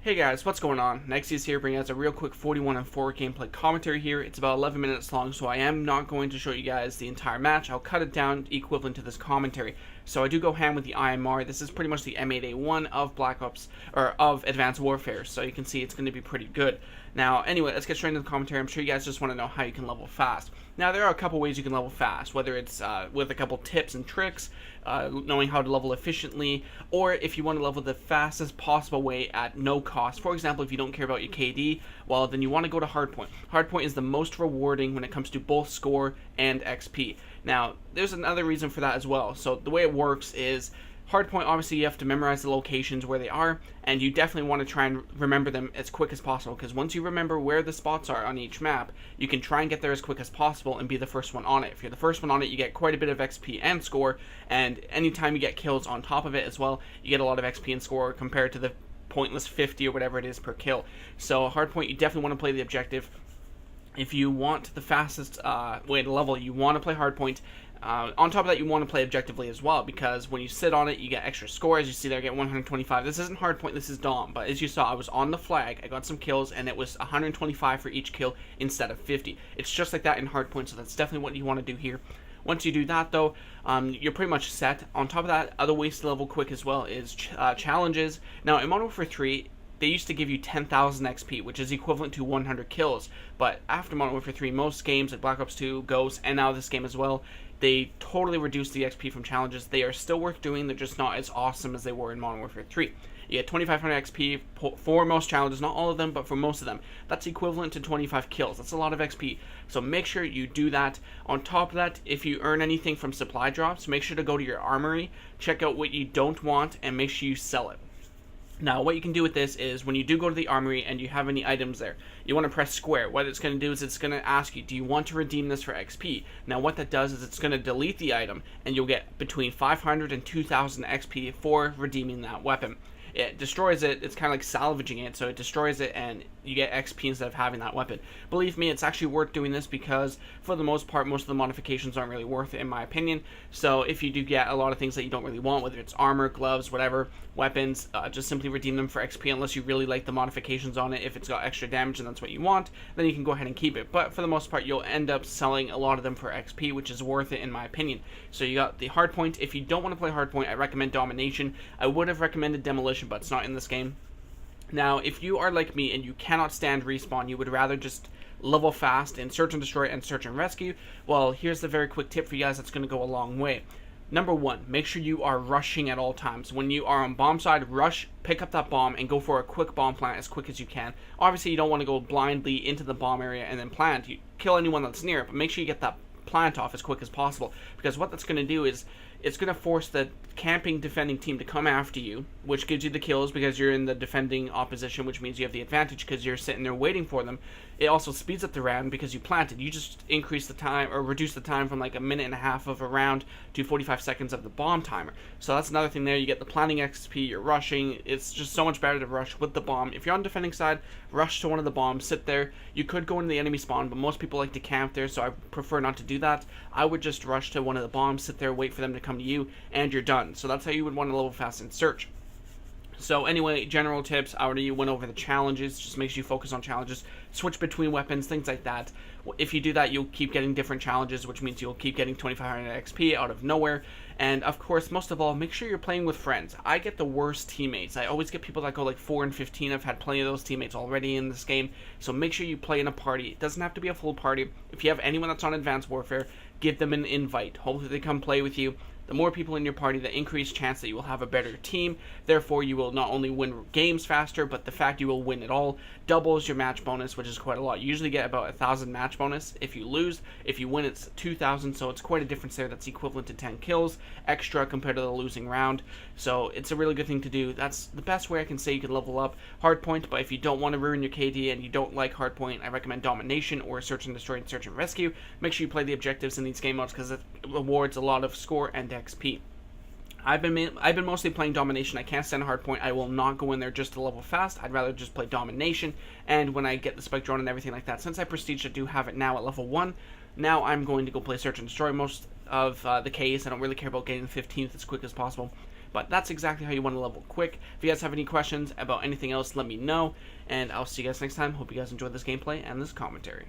Hey guys, what's going on? Nexius here, bringing us a real quick 41-4 gameplay commentary here. It's about 11 minutes long, so I am not going to show you guys the entire match. I'll cut it down equivalent to this commentary. So I do go ham with the IMR. This is pretty much the M8A1 of Black Ops, or of Advanced Warfare, so you can see it's going to be pretty good. Now, anyway, let's get straight into the commentary. I'm sure you guys just want to know how you can level fast. Now, there are a couple ways you can level fast, whether it's with a couple tips and tricks, knowing how to level efficiently, or if you want to level the fastest possible way at no cost. For example, if you don't care about your KD, well, then you want to go to Hardpoint. Hardpoint is the most rewarding when it comes to both score and XP. Now, there's another reason for that as well. So the way it works is, Hardpoint, obviously you have to memorize the locations where they are, and you definitely want to try and remember them as quick as possible, because once you remember where the spots are on each map, you can try and get there as quick as possible and be the first one on it. If you're the first one on it, you get quite a bit of XP and score, and anytime you get kills on top of it as well, you get a lot of XP and score compared to the pointless 50 or whatever it is per kill. So Hardpoint, you definitely want to play the objective. If you want the fastest way to level, you want to play Hardpoint. On top of that, you want to play objectively as well, because when you sit on it, you get extra score. As you see there, I get 125. This isn't Hardpoint, this is Dom, but as you saw, I was on the flag, I got some kills, and it was 125 for each kill instead of 50. It's just like that in Hardpoint, so that's definitely what you want to do here. Once you do that, though, you're pretty much set. On top of that, other ways to level quick as well is challenges. Now, in Modern Warfare 3, they used to give you 10,000 XP, which is equivalent to 100 kills. But after Modern Warfare 3, most games like Black Ops 2, Ghost, and now this game as well, they totally reduced the XP from challenges. They are still worth doing, they're just not as awesome as they were in Modern Warfare 3. You get 2,500 XP for most challenges, not all of them, but for most of them. That's equivalent to 25 kills. That's a lot of XP. So make sure you do that. On top of that, if you earn anything from supply drops, make sure to go to your armory, check out what you don't want, and make sure you sell it. Now, what you can do with this is, when you do go to the armory and you have any items there, you want to press square. What it's going to do is it's going to ask you, do you want to redeem this for XP? Now, what that does is it's going to delete the item, and you'll get between 500 and 2,000 XP for redeeming that weapon. It destroys it, it's kind of like salvaging it, so it destroys it and you get XP instead of having that weapon. Believe me, it's actually worth doing this, because for the most part, most of the modifications aren't really worth it in my opinion. So if you do get a lot of things that you don't really want, whether it's armor, gloves, whatever, weapons, just simply redeem them for XP unless you really like the modifications on it. If it's got extra damage and that's what you want, then you can go ahead and keep it. But for the most part, you'll end up selling a lot of them for XP, which is worth it in my opinion. So you got the Hardpoint. If you don't want to play Hardpoint, I recommend Domination. I would have recommended Demolition, but it's not in this game. Now, if you are like me and you cannot stand respawn, you would rather just level fast in Search and Destroy and Search and Rescue, well, here's the very quick tip for you guys that's going to go a long way. Number one, make sure you are rushing at all times. When you are on bomb side, rush, pick up that bomb, and go for a quick bomb plant as quick as you can. Obviously, you don't want to go blindly into the bomb area and then plant. You kill anyone that's near it, but make sure you get that plant off as quick as possible, because what that's going to do is it's going to force the camping defending team to come after you, which gives you the kills because you're in the defending opposition, which means you have the advantage because you're sitting there waiting for them. It also speeds up the round because you planted. You just increase the time, or reduce the time from like a minute and a half of a round to 45 seconds of the bomb timer. So that's another thing there. You get the planting XP, you're rushing. It's just so much better to rush with the bomb. If you're on the defending side, rush to one of the bombs, sit there. You could go into the enemy spawn, but most people like to camp there, so I prefer not to do that. I would just rush to one of the bombs, sit there, wait for them to come to you, and you're done. So that's how you would want to level fast in Search. So anyway, general tips, I already went over the challenges, just makes you focus on challenges, switch between weapons, things like that. If you do that, you'll keep getting different challenges, which means you'll keep getting 2,500 XP out of nowhere. And of course, most of all, make sure you're playing with friends. I get the worst teammates. I always get people that go like 4 and 15. I've had plenty of those teammates already in this game. So make sure you play in a party. It doesn't have to be a full party. If you have anyone that's on Advanced Warfare, give them an invite. Hopefully they come play with you. The more people in your party, the increased chance that you will have a better team. Therefore, you will not only win games faster, but the fact you will win it all doubles your match bonus, which is quite a lot. You usually get about 1,000 match bonus if you lose. If you win, it's 2,000, so it's quite a difference there. That's equivalent to 10 kills extra compared to the losing round. So it's a really good thing to do. That's the best way I can say you can level up Hardpoint, but if you don't want to ruin your KD and you don't like Hardpoint, I recommend Domination or Search and Destroy and Search and Rescue. Make sure you play the objectives in these game modes because it rewards a lot of score and XP. I've been mostly playing Domination. I can't stand Hardpoint. I will not go in there just to level fast. I'd rather just play Domination. And when I get the Spike Drone and everything like that, since I Prestige, I do have it now at level 1. Now I'm going to go play Search and Destroy most of the case. I don't really care about getting the 15th as quick as possible. but that's exactly how you want to level quick. If you guys have any questions about anything else, let me know, and I'll see you guys next time. Hope you guys enjoyed this gameplay and this commentary.